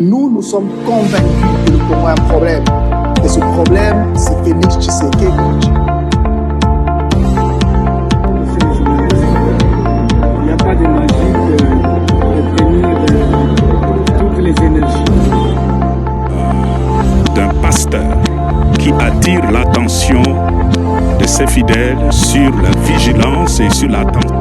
Nous sommes convaincus que le Congo a un problème. Et ce problème, c'est Félix Tshisekedi. Il n'y a pas de magie d'obtenir toutes les énergies. D'un pasteur qui attire l'attention de ses fidèles sur la vigilance et sur l'attention.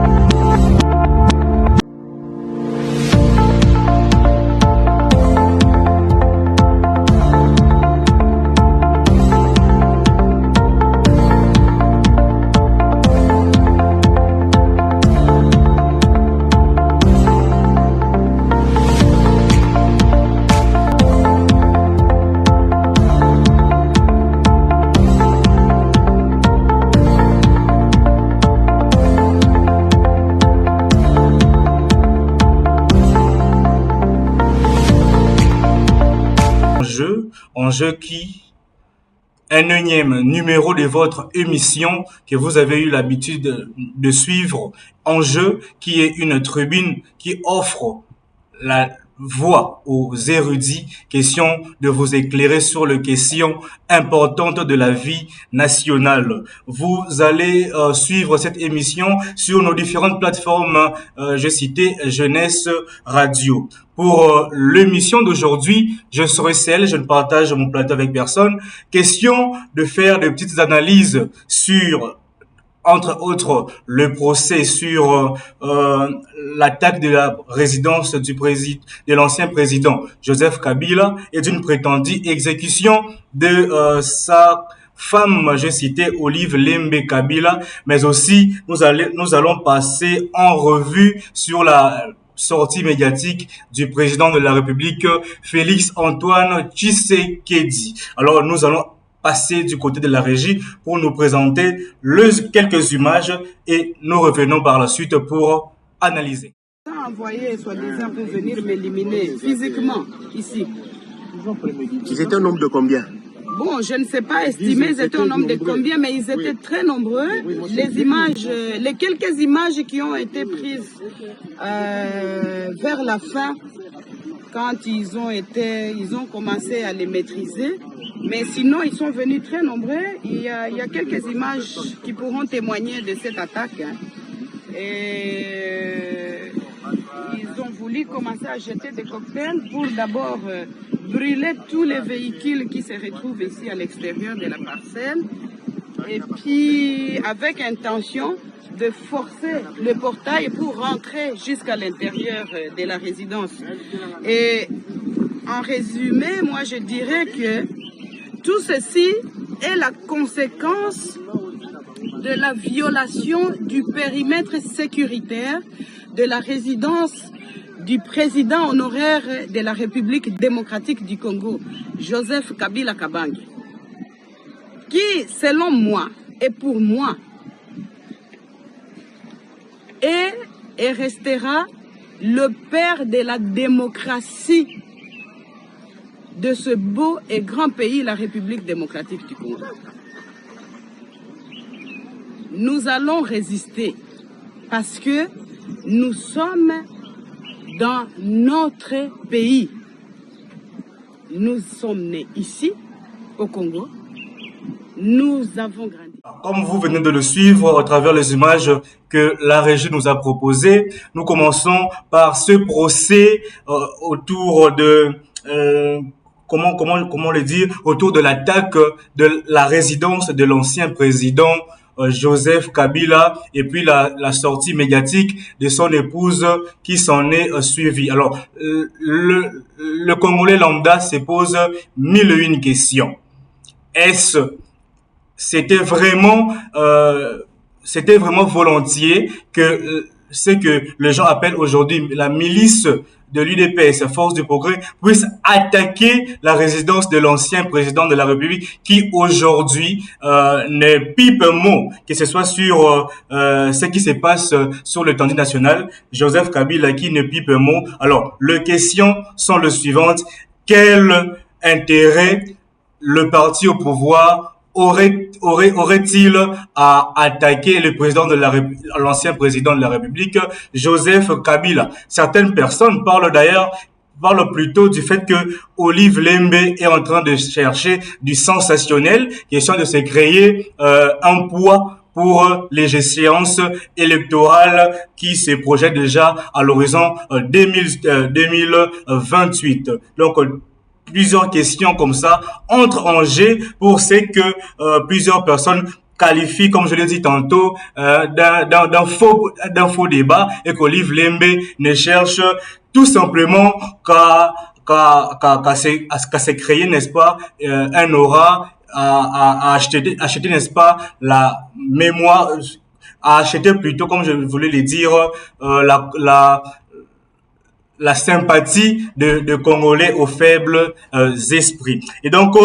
Enjeu qui, un énième numéro de votre émission que vous avez eu l'habitude de suivre, Enjeu qui est une tribune qui offre la voix aux érudits, question de vous éclairer sur les questions importantes de la vie nationale. Vous allez suivre cette émission sur nos différentes plateformes, j'ai cité Jeunesse Radio. Pour l'émission d'aujourd'hui, je serai seul, je ne partage mon plateau avec personne. Question de faire des petites analyses sur, entre autres, le procès sur l'attaque de la résidence de l'ancien président Joseph Kabila et d'une prétendue exécution de sa femme, j'ai cité Olive Lembe Kabila, mais aussi nous allons passer en revue sur la sortie médiatique du président de la République, Félix Antoine Tshisekedi. Alors nous allons passer du côté de la régie pour nous présenter quelques images et nous revenons par la suite pour analyser. Envoyé soi-disant pour venir m'éliminer physiquement ici. Ils étaient un nombre de combien? Bon, je ne sais pas estimer ils étaient un nombre de combien, mais ils étaient très nombreux. Les images, les quelques images qui ont été prises vers la fin, quand ils ont commencé à les maîtriser. Mais sinon, ils sont venus très nombreux. Il y a quelques images qui pourront témoigner de cette attaque. Hein. Et ils ont voulu commencer à jeter des cocktails pour d'abord brûler tous les véhicules qui se retrouvent ici à l'extérieur de la parcelle. Et puis, avec intention de forcer le portail pour rentrer jusqu'à l'intérieur de la résidence. Et en résumé, moi je dirais que tout ceci est la conséquence de la violation du périmètre sécuritaire de la résidence du président honoraire de la République démocratique du Congo, Joseph Kabila Kabange, qui, selon moi et pour moi, est et restera le père de la démocratie de ce beau et grand pays, la République démocratique du Congo. Nous allons résister parce que nous sommes dans notre pays. Nous sommes nés ici, au Congo. Nous avons grandi. Comme vous venez de le suivre à travers les images que la régie nous a proposées, nous commençons par ce procès autour de comment le dire, autour de l'attaque de la résidence de l'ancien président Joseph Kabila et puis la sortie médiatique de son épouse qui s'en est suivie. Alors le Congolais lambda se pose mille et une questions. C'était vraiment volontiers que ce que les gens appellent aujourd'hui la milice de l'UDPS, Force du Progrès, puisse attaquer la résidence de l'ancien président de la République qui aujourd'hui ne pipe mot, que ce soit sur ce qui se passe sur l'étendue nationale, Joseph Kabila qui ne pipe mot. Alors, les questions sont les suivantes. Quel intérêt le parti au pouvoir aurait-il à attaquer le président de l'ancien président de la République, Joseph Kabila? Certaines personnes parlent d'ailleurs parle plutôt du fait que Olive Lembe est en train de chercher du sensationnel, question de se créer un poids pour les échéances électorales qui se projettent déjà à l'horizon 2028. Donc, plusieurs questions comme ça entrent en jeu pour ce que plusieurs personnes qualifient, comme je l'ai dit tantôt, d'un faux débat, et qu'Olive Lembe ne cherche tout simplement qu'à se créer, n'est-ce pas, un aura, à acheter, n'est-ce pas, la mémoire, à acheter plutôt, comme je voulais le dire, la sympathie de Congolais aux faibles esprits. Et donc,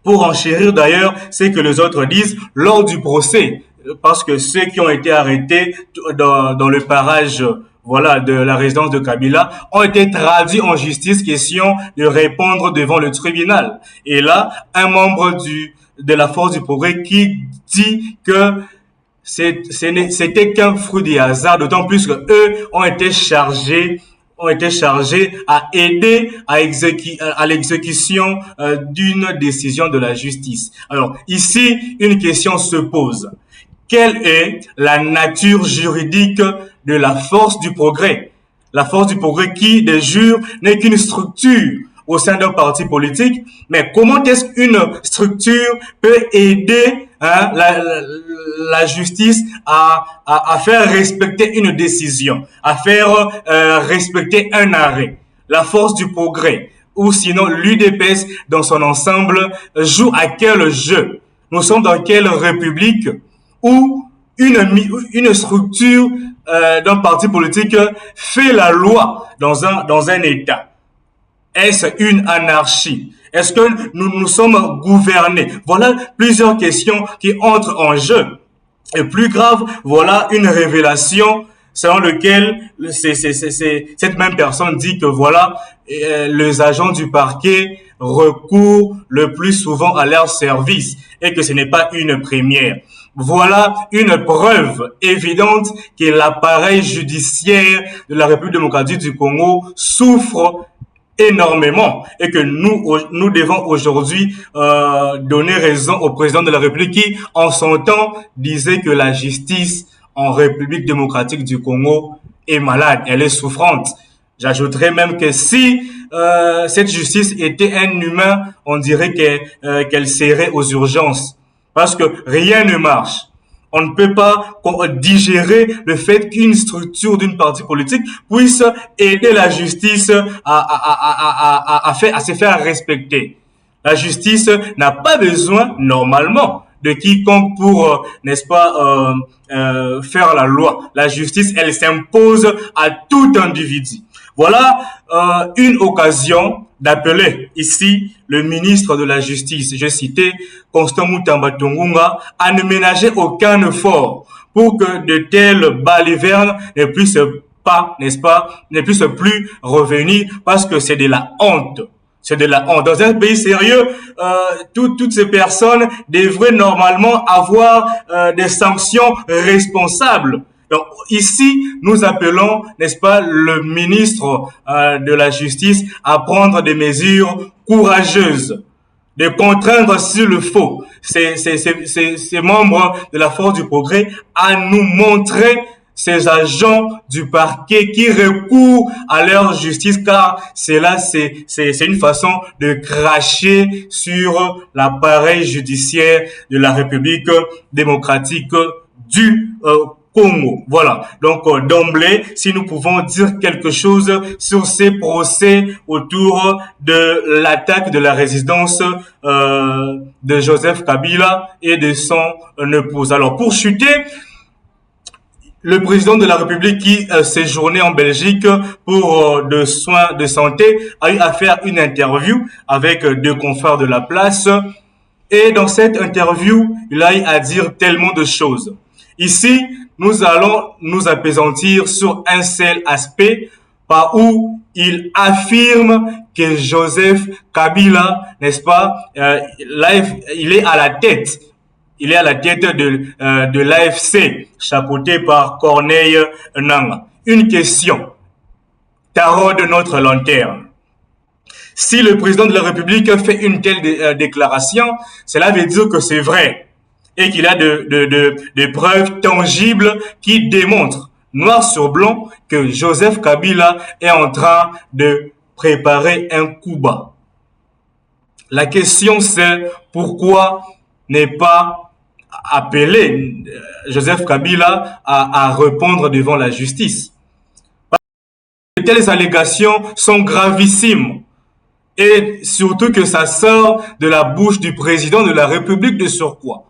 pour enchérir d'ailleurs, c'est que les autres disent lors du procès, parce que ceux qui ont été arrêtés dans le parage, voilà, de la résidence de Kabila, ont été traduits en justice, question de répondre devant le tribunal. Et là, un membre de la force du progrès qui dit que c'était qu'un fruit du hasard, d'autant plus que eux ont été chargés à aider à l'exécution d'une décision de la justice. Alors, ici, une question se pose. Quelle est la nature juridique de la force du progrès? La force du progrès qui, de jure, n'est qu'une structure au sein d'un parti politique, mais comment est-ce qu'une structure peut aider la justice à faire respecter une décision, à faire respecter un arrêt? La force du progrès, ou sinon l'UDPS dans son ensemble, joue à quel jeu? Nous sommes dans quelle république où une structure d'un parti politique fait la loi dans un État? Est-ce une anarchie? Est-ce que nous sommes gouvernés? Voilà plusieurs questions qui entrent en jeu. Et plus grave, voilà une révélation selon laquelle cette même personne dit que voilà, les agents du parquet recourent le plus souvent à leur service et que ce n'est pas une première. Voilà une preuve évidente que l'appareil judiciaire de la République démocratique du Congo souffre énormément et que nous devons aujourd'hui donner raison au président de la République qui, en son temps, disait que la justice en République démocratique du Congo est malade, elle est souffrante. J'ajouterais même que si cette justice était un humain, on dirait qu'elle serait aux urgences. Parce que rien ne marche. On ne peut pas digérer le fait qu'une structure d'une partie politique puisse aider la justice à se faire respecter. La justice n'a pas besoin, normalement, de quiconque pour, n'est-ce pas, faire la loi. La justice, elle s'impose à tout individu. Voilà une occasion d'appeler ici le ministre de la Justice, j'ai cité Constant Mutamba Tungunga, à ne ménager aucun effort pour que de telles balivernes ne puissent pas, n'est-ce pas, ne puissent plus revenir parce que c'est de la honte. C'est de la honte. Dans un pays sérieux, toutes ces personnes devraient normalement avoir des sanctions responsables. Donc ici, nous appelons, n'est-ce pas, le ministre de la Justice à prendre des mesures courageuses, de contraindre s'il le faut ces membres de la force du progrès à nous montrer ces agents du parquet qui recourent à leur justice, car c'est une façon de cracher sur l'appareil judiciaire de la République démocratique du Congo. Voilà. Donc, d'emblée, si nous pouvons dire quelque chose sur ces procès autour de l'attaque de la résidence de Joseph Kabila et de son épouse. Alors, pour chuter, le président de la République qui séjournait en Belgique pour des soins de santé a eu à faire une interview avec deux confrères de la place. Et dans cette interview, il a eu à dire tellement de choses. Ici, nous allons nous appesantir sur un seul aspect par où il affirme que Joseph Kabila, n'est-ce pas, là, il est à la tête Il est à la tête de l'AFC, chapeauté par Corneille Nangaa. Une question taraude notre lanterne. Si le président de la République fait une telle déclaration, cela veut dire que c'est vrai et qu'il a des preuves tangibles qui démontrent, noir sur blanc, que Joseph Kabila est en train de préparer un coup bas. La question c'est pourquoi n'est pas appelé Joseph Kabila à répondre devant la justice. De telles allégations sont gravissimes et surtout que ça sort de la bouche du président de la République de surcroît.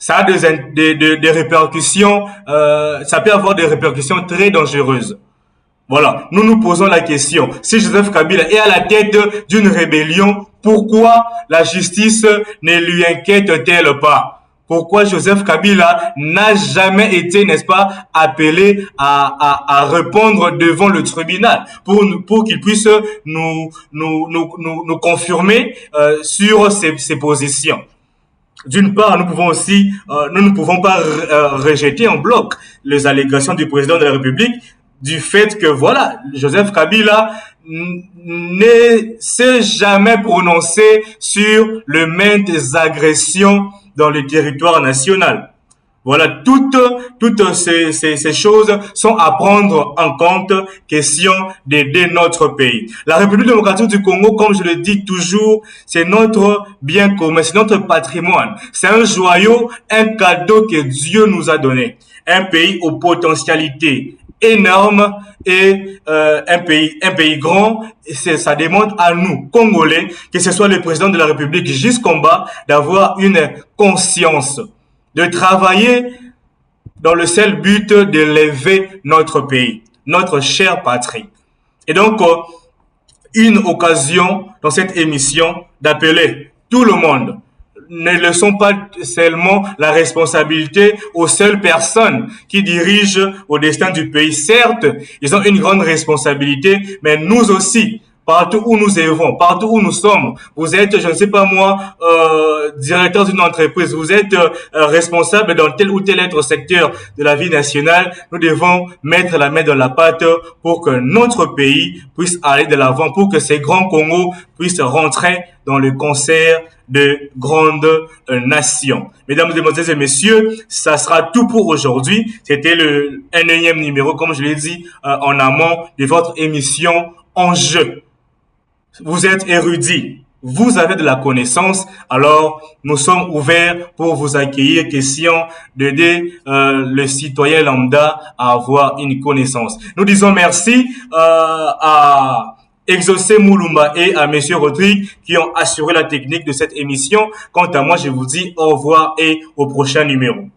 Ça a des répercussions, ça peut avoir des répercussions très dangereuses. Voilà, nous nous posons la question, si Joseph Kabila est à la tête d'une rébellion, pourquoi la justice ne lui inquiète-t-elle pas? Pourquoi Joseph Kabila n'a jamais été, n'est-ce pas, appelé à répondre devant le tribunal pour qu'il puisse nous confirmer sur ses positions? D'une part, nous ne pouvons pas rejeter en bloc les allégations du président de la République du fait que, voilà, Joseph Kabila ne s'est jamais prononcé sur les maintes agressions dans le territoire national. Voilà, toutes ces choses sont à prendre en compte, question d'aider notre pays. La République démocratique du Congo, comme je le dis toujours, c'est notre bien commun, c'est notre patrimoine. C'est un joyau, un cadeau que Dieu nous a donné. Un pays aux potentialités énormes et un pays grand. Ça demande à nous, Congolais, que ce soit le président de la République jusqu'en bas, d'avoir une conscience, de travailler dans le seul but d'élever notre pays, notre chère patrie. Et donc, une occasion dans cette émission d'appeler tout le monde. Ne laissons pas seulement la responsabilité aux seules personnes qui dirigent au destin du pays. Certes, ils ont une grande responsabilité, mais nous aussi, partout où nous œuvrons, partout où nous sommes, vous êtes, je ne sais pas moi, directeur d'une entreprise, vous êtes responsable dans tel ou tel autre secteur de la vie nationale, nous devons mettre la main dans la pâte pour que notre pays puisse aller de l'avant, pour que ces grands Congos puissent rentrer dans le concert de grandes nations. Mesdames, et messieurs, ça sera tout pour aujourd'hui. C'était le 1e numéro, comme je l'ai dit en amont, de votre émission Enjeu. Vous êtes érudits, vous avez de la connaissance, alors nous sommes ouverts pour vous accueillir, question d'aider le citoyen lambda à avoir une connaissance. Nous disons merci à Exaucé Moulumba et à Monsieur Rodrigue qui ont assuré la technique de cette émission. Quant à moi, je vous dis au revoir et au prochain numéro.